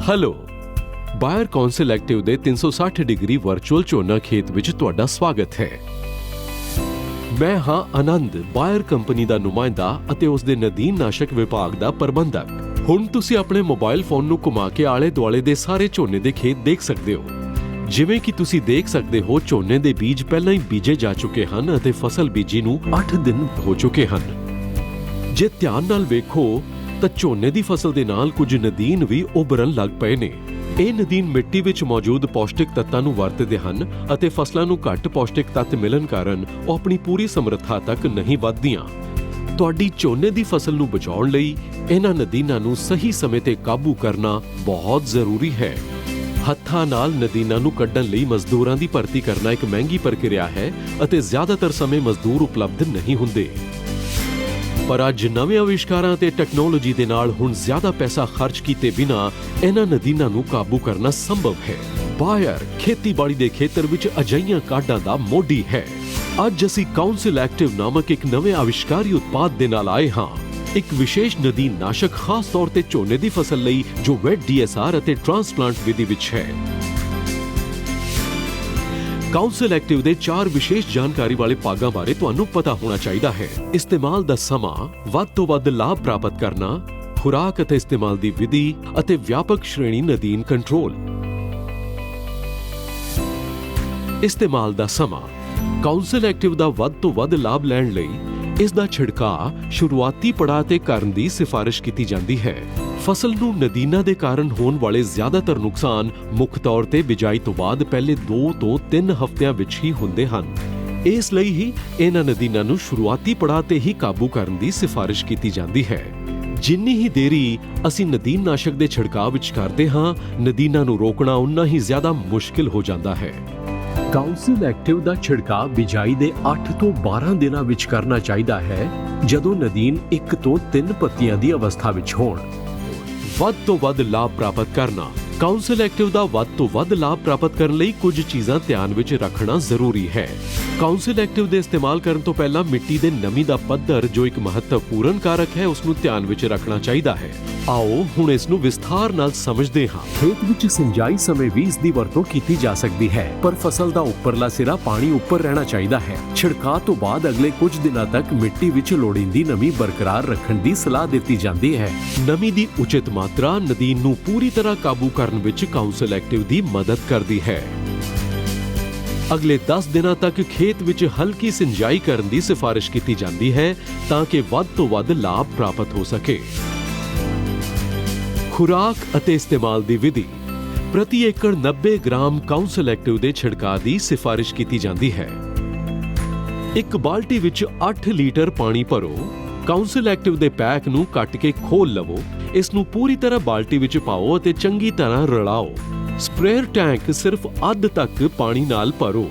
Hello, ਬਾਇਰ council active ਦੇ 360 degree virtual ਝੋਨਾ ਖੇਤ ਵਿੱਚ ਤੁਹਾਡਾ ਸਵਾਗਤ ਹੈ। ਮੈਂ ਹਾਂ ਆਨੰਦ, ਬਾਇਰ ਕੰਪਨੀ ਦਾ ਨੁਮਾਇੰਦਾ ਅਤੇ ਉਸ ਦੇ ਨਦੀਨਨਾਸ਼ਕ ਵਿਭਾਗ ਦਾ ਪ੍ਰਬੰਧਕ। ਹੁਣ ਤੁਸੀਂ ਆਪਣੇ ਮੋਬਾਈਲ ਫੋਨ ਨੂੰ ਘੁਮਾ ਕੇ ਆਲੇ ਦੁਆਲੇ ਦੇ ਸਾਰੇ ਝੋਨੇ ਦੇ ਖੇਤ ਦੇਖ ਸਕਦੇ ਹੋ। ਜਿਵੇਂ ਕਿ ਤੁਸੀਂ ਦੇਖ ਸਕਦੇ ਹੋ, ਝੋਨੇ ਦੇ ਬੀਜ ਪਹਿਲਾਂ ਹੀ ਬੀਜੇ ਜਾ ਚੁੱਕੇ ਹਨ ਅਤੇ ਫਸਲ ਬੀਜੀ ਨੂੰ 8 ਦਿਨ ਹੋ ਚੁੱਕੇ ਹਨ। ਜੇ ਧਿਆਨ ਨਾਲ ਵੇਖੋ ਤਾਂ ਝੋਨੇ ਦੀ ਫਸਲ ਦੇ ਨਾਲ ਕੁਝ ਨਦੀਨ ਵੀ ਉੱਭਰਨ ਲੱਗ ਪਏ ਨੇ। ਇਹ ਨਦੀਨ ਮਿੱਟੀ ਵਿੱਚ ਮੌਜੂਦ ਪੌਸ਼ਟਿਕ ਤੱਤਾਂ ਨੂੰ ਵਰਤਦੇ ਹਨ ਅਤੇ ਫਸਲਾਂ ਨੂੰ ਘੱਟ ਪੌਸ਼ਟਿਕ ਤੱਤ ਮਿਲਣ ਕਾਰਨ ਉਹ ਆਪਣੀ ਪੂਰੀ ਸਮਰੱਥਾ ਤੱਕ ਨਹੀਂ ਵੱਧਦੀਆਂ। ਤੁਹਾਡੀ ਝੋਨੇ ਦੀ ਫਸਲ ਨੂੰ ਬਚਾਉਣ ਲਈ ਇਹਨਾਂ ਨਦੀਨਾਂ ਨੂੰ ਸਹੀ ਸਮੇਂ ਤੇ ਕਾਬੂ ਕਰਨਾ ਬਹੁਤ ਜ਼ਰੂਰੀ ਹੈ। ਹੱਥਾਂ ਨਾਲ ਨਦੀਨਾਂ ਨੂੰ ਕੱਢਣ ਲਈ ਮਜ਼ਦੂਰਾਂ ਦੀ ਭਰਤੀ ਕਰਨਾ ਇੱਕ ਮਹਿੰਗੀ ਪ੍ਰਕਿਰਿਆ ਹੈ ਅਤੇ ਜ਼ਿਆਦਾਤਰ ਸਮੇਂ ਮਜ਼ਦੂਰ ਉਪਲਬਧ ਨਹੀਂ ਹੁੰਦੇ। ਪਰ ਅੱਜ ਨਵੇਂ ਅਵਿਸ਼ਕਾਰਾਂ ਤੇ ਟੈਕਨੋਲੋਜੀ ਦੇ ਨਾਲ ਹੁਣ ਜ਼ਿਆਦਾ ਪੈਸਾ ਖਰਚ ਕੀਤੇ ਬਿਨਾਂ ਇਹਨਾਂ ਨਦੀਨਾਂ ਨੂੰ ਕਾਬੂ ਕਰਨਾ ਸੰਭਵ ਹੈ। ਬਾਇਰ ਖੇਤੀਬਾੜੀ ਦੇ ਖੇਤਰ ਵਿੱਚ ਅਜਿਹੀਆਂ ਕਾਢਾਂ ਦਾ ਮੋਢੀ ਹੈ। ਅੱਜ ਅਸੀਂ ਕਾਉਂਸਲ ਐਕਟਿਵ ਨਾਮਕ ਇੱਕ ਨਵੇਂ ਅਵਿਸ਼ਕਾਰੀ ਉਤਪਾਦ ਦੇ ਨਾਲ ਆਏ ਹਾਂ। ਇੱਕ ਵਿਸ਼ੇਸ਼ ਨਦੀਨ ਨਾਸ਼ਕ ਖਾਸ ਤੌਰ ਤੇ ਝੋਨੇ ਦੀ ਫਸਲ ਲਈ ਜੋ ਵੈਟ DSR ਅਤੇ ਟ੍ਰਾਂਸਪਲਾਂਟ ਵਿਧੀ ਵਿੱਚ ਹੈ। ਕਾਉਂਸਲ ਐਕਟਿਵ ਦੇ 4 ਵਿਸ਼ੇਸ਼ ਜਾਣਕਾਰੀ ਵਾਲੇ ਭਾਗਾਂ ਬਾਰੇ ਤੁਹਾਨੂੰ ਪਤਾ ਹੋਣਾ ਚਾਹੀਦਾ ਹੈ। ਇਸਤੇਮਾਲ ਦਾ ਸਮਾਂ, ਵੱਧ ਤੋਂ ਵੱਧ ਲਾਭ ਪ੍ਰਾਪਤ ਕਰਨਾ, ਖੁਰਾਕ ਅਤੇ ਇਸਤੇਮਾਲ ਦੀ ਵਿਧੀ ਅਤੇ ਵਿਆਪਕ ਸ਼੍ਰੇਣੀ ਨਦੀਨ ਕੰਟਰੋਲ। ਇਸਤੇਮਾਲ ਦਾ ਸਮਾਂ। ਕਾਉਂਸਲ ਐਕਟਿਵ ਦਾ ਵੱਧ ਤੋਂ ਵੱਧ ਲਾਭ ਲੈਣ ਲਈ ਇਸ ਦਾ ਛਿੜਕਾਅ ਸ਼ੁਰੂਆਤੀ ਪੜਾਅ ਤੇ ਕਰਨ ਦੀ ਸਿਫਾਰਿਸ਼ ਕੀਤੀ ਜਾਂਦੀ ਹੈ। ਫਸਲ ਨੂੰ ਨਦੀਨਾਂ ਦੇ ਕਾਰਨ ਹੋਣ ਵਾਲੇ ਜ਼ਿਆਦਾਤਰ ਨੁਕਸਾਨ ਮੁੱਖ ਤੌਰ ਤੇ ਬਿਜਾਈ ਤੋਂ ਬਾਅਦ ਪਹਿਲੇ 2 ਤੋਂ 3 ਹਫ਼ਤਿਆਂ ਵਿੱਚ ਹੀ ਹੁੰਦੇ ਹਨ। ਇਸ ਲਈ ਹੀ ਇਹਨਾਂ ਨਦੀਨਾਂ ਨੂੰ ਸ਼ੁਰੂਆਤੀ ਪੜਾਅ ਤੇ ਹੀ ਕਾਬੂ ਕਰਨ ਦੀ ਸਿਫਾਰਿਸ਼ ਕੀਤੀ ਜਾਂਦੀ ਹੈ। ਜਿੰਨੀ ਹੀ ਦੇਰੀ ਅਸੀਂ ਨਦੀਨਨਾਸ਼ਕ ਦੇ ਛਿੜਕਾਅ ਵਿੱਚ ਕਰਦੇ ਹਾਂ, ਨਦੀਨਾਂ ਨੂੰ ਰੋਕਣਾ ਉਨਾ ਹੀ ਜ਼ਿਆਦਾ ਮੁਸ਼ਕਿਲ ਹੋ ਜਾਂਦਾ ਹੈ। ਕਾਉਂਸਲ ਐਕਟਿਵ ਦਾ ਛਿੜਕਾਅ ਬਿਜਾਈ ਦੇ 8 ਤੋਂ 12 ਦਿਨਾਂ ਵਿੱਚ ਕਰਨਾ ਚਾਹੀਦਾ ਹੈ, ਜਦੋਂ ਨਦੀਨ 1 ਤੋਂ 3 ਪੱਤੀਆਂ ਦੀ ਅਵਸਥਾ ਵਿੱਚ ਹੋਣ। ਵੱਧ ਤੋਂ ਵੱਧ ਲਾਭ ਪ੍ਰਾਪਤ ਕਰਨਾ। ਕਾਉਂਸਲ ਐਕਟਿਵ ਦਾ ਵੱਧ ਤੋਂ ਵੱਧ ਲਾਭ ਪ੍ਰਾਪਤ ਕਰਨ ਲਈ ਕੁਝ ਚੀਜ਼ਾਂ ਧਿਆਨ ਵਿੱਚ ਰੱਖਣਾ ਜ਼ਰੂਰੀ ਹੈ। ਕਾਉਂਸਲ ਐਕਟਿਵ ਦੇ ਇਸਤੇਮਾਲ ਕਰਨ ਤੋਂ ਪਹਿਲਾਂ ਮਿੱਟੀ ਦੇ ਨਮੀ ਦਾ ਪੱਧਰ, ਜੋ ਇੱਕ ਮਹੱਤਵਪੂਰਨ ਕਾਰਕ ਹੈ, ਉਸ ਨੂੰ ਧਿਆਨ ਵਿੱਚ ਰੱਖਣਾ ਚਾਹੀਦਾ ਹੈ। ਆਓ ਹੁਣ ਇਸ ਨੂੰ ਵਿਸਥਾਰ ਨਾਲ ਸਮਝਦੇ ਹਾਂ। ਖੇਤ ਵਿੱਚ ਸਿੰਜਾਈ ਸਮੇਂ ਵੀ ਇਸ ਦੀ ਵਰਤੋਂ ਕੀਤੀ ਜਾ ਸਕਦੀ ਹੈ, ਪਰ ਫਸਲ ਦਾ ਉੱਪਰਲਾ ਸਿਰਾ ਪਾਣੀ ਉੱਪਰ ਰਹਿਣਾ ਚਾਹੀਦਾ ਹੈ। ਛਿੜਕਾਅ ਤੋਂ ਬਾਅਦ ਅਗਲੇ ਕੁਝ ਦਿਨਾਂ ਤੱਕ ਮਿੱਟੀ ਵਿੱਚ ਲੋੜੀਂਦੀ ਨਮੀ ਬਰਕਰਾਰ ਰੱਖਣ ਦੀ ਸਲਾਹ ਦਿੱਤੀ ਜਾਂਦੀ ਹੈ। ਨਮੀ ਦੀ ਉਚਿਤ ਮਾਤਰਾ ਨਦੀਨ ਨੂੰ ਪੂਰੀ ਤਰ੍ਹਾਂ ਕਾਬੂ ਕਰਨ ਵਿੱਚ ਕਾਉਂਸਲ ਐਕਟਿਵ ਦੀ ਮਦਦ ਕਰਦੀ ਹੈ। ਅਗਲੇ 10 ਦਿਨਾਂ ਤੱਕ ਖੇਤ ਵਿੱਚ ਹਲਕੀ ਸਿੰਜਾਈ ਕਰਨ ਦੀ ਸਿਫਾਰਿਸ਼ ਕੀਤੀ ਜਾਂਦੀ ਹੈ ਤਾਂ ਕਿ ਵੱਧ ਤੋਂ ਵੱਧ ਲਾਭ ਪ੍ਰਾਪਤ ਹੋ ਸਕੇ। ਖੁਰਾਕ ਅਤੇ ਇਸਤੇਮਾਲ ਦੀ ਵਿਧੀ। ਪ੍ਰਤੀ ਏਕੜ 90 ਗ੍ਰਾਮ ਕਾਉਂਸਲ ਐਕਟਿਵ ਦੇ ਛਿੜਕਾਅ ਦੀ ਸਿਫਾਰਿਸ਼ ਕੀਤੀ ਜਾਂਦੀ ਹੈ। ਇੱਕ ਬਾਲਟੀ ਵਿੱਚ 8 ਲੀਟਰ ਪਾਣੀ ਭਰੋ। ਕਾਉਂਸਲ ਐਕਟਿਵ ਦੇ ਪੈਕ ਨੂੰ ਕੱਟ ਕੇ ਖੋਲ ਲਵੋ। ਇਸ ਨੂੰ ਪੂਰੀ ਤਰ੍ਹਾਂ ਬਾਲਟੀ ਵਿੱਚ ਪਾਓ ਅਤੇ ਚੰਗੀ ਤਰ੍ਹਾਂ ਰਲਾਓ। ਸਪਰੇਅਰ ਟੈਂਕ ਸਿਰਫ ਅੱਧ ਤੱਕ ਪਾਣੀ ਨਾਲ ਭਰੋ।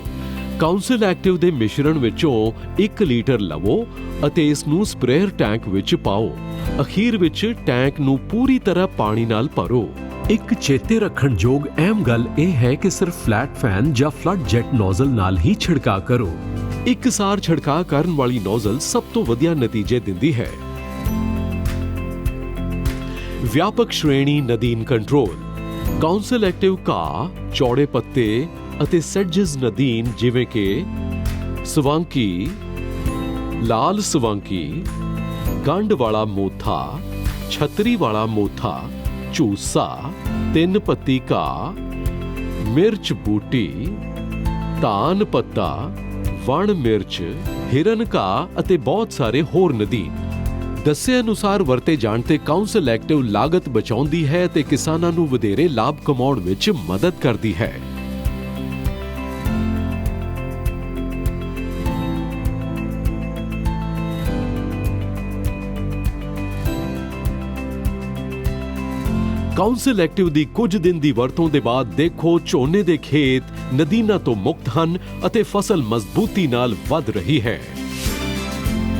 ਕਾਉਂਸਲ ਐਕਟਿਵ ਦੇ ਮਿਸ਼ਰਣ ਵਿੱਚੋਂ 1 ਲੀਟਰ ਲਵੋ ਅਤੇ ਇਸ ਨੂੰ ਸਪਰੇਅਰ ਟੈਂਕ ਵਿੱਚ ਪਾਓ। ਅਖੀਰ ਵਿੱਚ ਟੈਂਕ ਨੂੰ ਪੂਰੀ ਤਰ੍ਹਾਂ ਪਾਣੀ ਨਾਲ ਭਰੋ। ਇੱਕ ਚੇਤੇ ਰੱਖਣ ਯੋਗ ਅਹਿਮ ਗੱਲ ਇਹ ਹੈ ਕਿ ਸਿਰਫ ਫਲੈਟ ਫੈਨ ਜਾਂ ਫਲੱਡ ਜੈਟ ਨੋਜ਼ਲ ਨਾਲ ਹੀ ਛਿੜਕਾਅ ਕਰੋ। ਇੱਕਸਾਰ ਛਿੜਕਾਅ ਕਰਨ ਵਾਲੀ ਨੋਜ਼ਲ ਸਭ ਤੋਂ ਵਧੀਆ ਨਤੀਜੇ ਦਿੰਦੀ ਹੈ। ਵਿਆਪਕ ਸ਼੍ਰੇਣੀ ਨਦੀਨ ਕੰਟਰੋਲ। ਕਾਉਂਸਲ ਐਕਟਿਵ ਘਾਹ, ਚੌੜੇ ਪੱਤੇ ਅਤੇ ਸੈਡਜਸ ਨਦੀਨ ਜਿਵੇਂ ਕਿ ਸਵਾਂਕੀ, ਲਾਲ ਸਵਾਂਕੀ, ਗੰਢ ਵਾਲਾ ਮੋਥਾ, ਛਤਰੀ ਵਾਲਾ ਮੋਥਾ, ਝੂਸਾ, 3 ਪੱਤੀ ਘਾਹ, ਮਿਰਚ ਬੂਟੀ, ਧਾਨ ਪੱਤਾ, ਵਣ ਮਿਰਚ, ਹਿਰਨ ਘਾਹ ਅਤੇ ਬਹੁਤ ਸਾਰੇ ਹੋਰ ਨਦੀਨ। ਦੱਸੇ ਅਨੁਸਾਰ ਵਰਤੇ ਜਾਣ ਤੇ ਕਾਉਂਸਲ ਐਕਟਿਵ ਲਾਗਤ ਬਚਾਉਂਦੀ ਹੈ ਤੇ ਕਿਸਾਨਾਂ ਨੂੰ ਵਧੇਰੇ ਲਾਭ ਕਮਾਉਣ ਵਿੱਚ ਮਦਦ ਕਰਦੀ ਹੈ। ਕਾਉਂਸਲ ਐਕਟਿਵ ਦੀ ਕੁਝ ਦਿਨ ਦੀ ਵਰਤੋਂ ਦੇ ਬਾਅਦ ਦੇਖੋ, ਝੋਨੇ ਦੇ ਖੇਤ ਨਦੀਨਾਂ ਤੋਂ ਮੁਕਤ ਹਨ ਅਤੇ ਫਸਲ ਮਜ਼ਬੂਤੀ ਨਾਲ ਵਧ ਰਹੀ ਹੈ।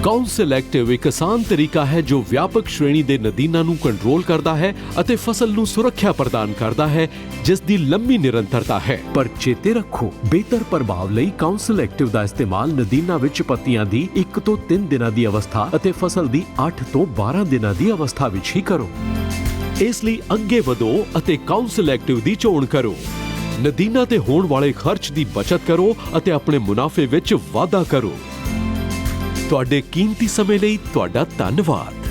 ਕਾਉਂਸਲ ਐਕਟਿਵ ਇੱਕ ਆਸਾਨ ਤਰੀਕਾ ਹੈ ਜੋ ਵਿਆਪਕ ਸ਼੍ਰੇਣੀ ਦੇ ਨਦੀਨਾਂ ਨੂੰ ਕੰਟਰੋਲ ਕਰਦਾ ਹੈ ਅਤੇ ਫਸਲ ਨੂੰ ਸੁਰੱਖਿਆ ਪ੍ਰਦਾਨ ਕਰਦਾ ਹੈ, ਜਿਸ ਦੀ ਲੰਮੀ ਨਿਰੰਤਰਤਾ ਹੈ। ਪਰ ਚੇਤੇ ਰੱਖੋ, ਬਿਹਤਰ ਪ੍ਰਭਾਵ ਲਈ ਕਾਉਂਸਲ ਐਕਟਿਵ ਦਾ ਇਸਤੇਮਾਲ ਨਦੀਨਾਂ ਵਿੱਚ ਪੱਤੀਆਂ ਦੀ 1 ਤੋਂ 3 ਦਿਨਾਂ ਦੀ ਅਵਸਥਾ ਅਤੇ ਫਸਲ ਦੀ 8 ਤੋਂ 12 ਦਿਨਾਂ ਦੀ ਅਵਸਥਾ ਵਿੱਚ ਹੀ ਕਰੋ। ਇਸ ਲਈ ਅੱਗੇ ਵਧੋ ਅਤੇ ਕਾਉਂਸਲ ਐਕਟਿਵ ਦੀ ਚੋਣ ਕਰੋ। ਨਦੀਨਾਂ ਤੇ ਹੋਣ ਵਾਲੇ ਖਰਚ ਦੀ ਬਚਤ ਕਰੋ ਅਤੇ ਆਪਣੇ ਮੁਨਾਫੇ ਵਿੱਚ ਵਾਧਾ ਕਰੋ। ਤੁਹਾਡੇ ਕੀਮਤੀ ਸਮੇਂ ਲਈ ਤੁਹਾਡਾ ਧੰਨਵਾਦ।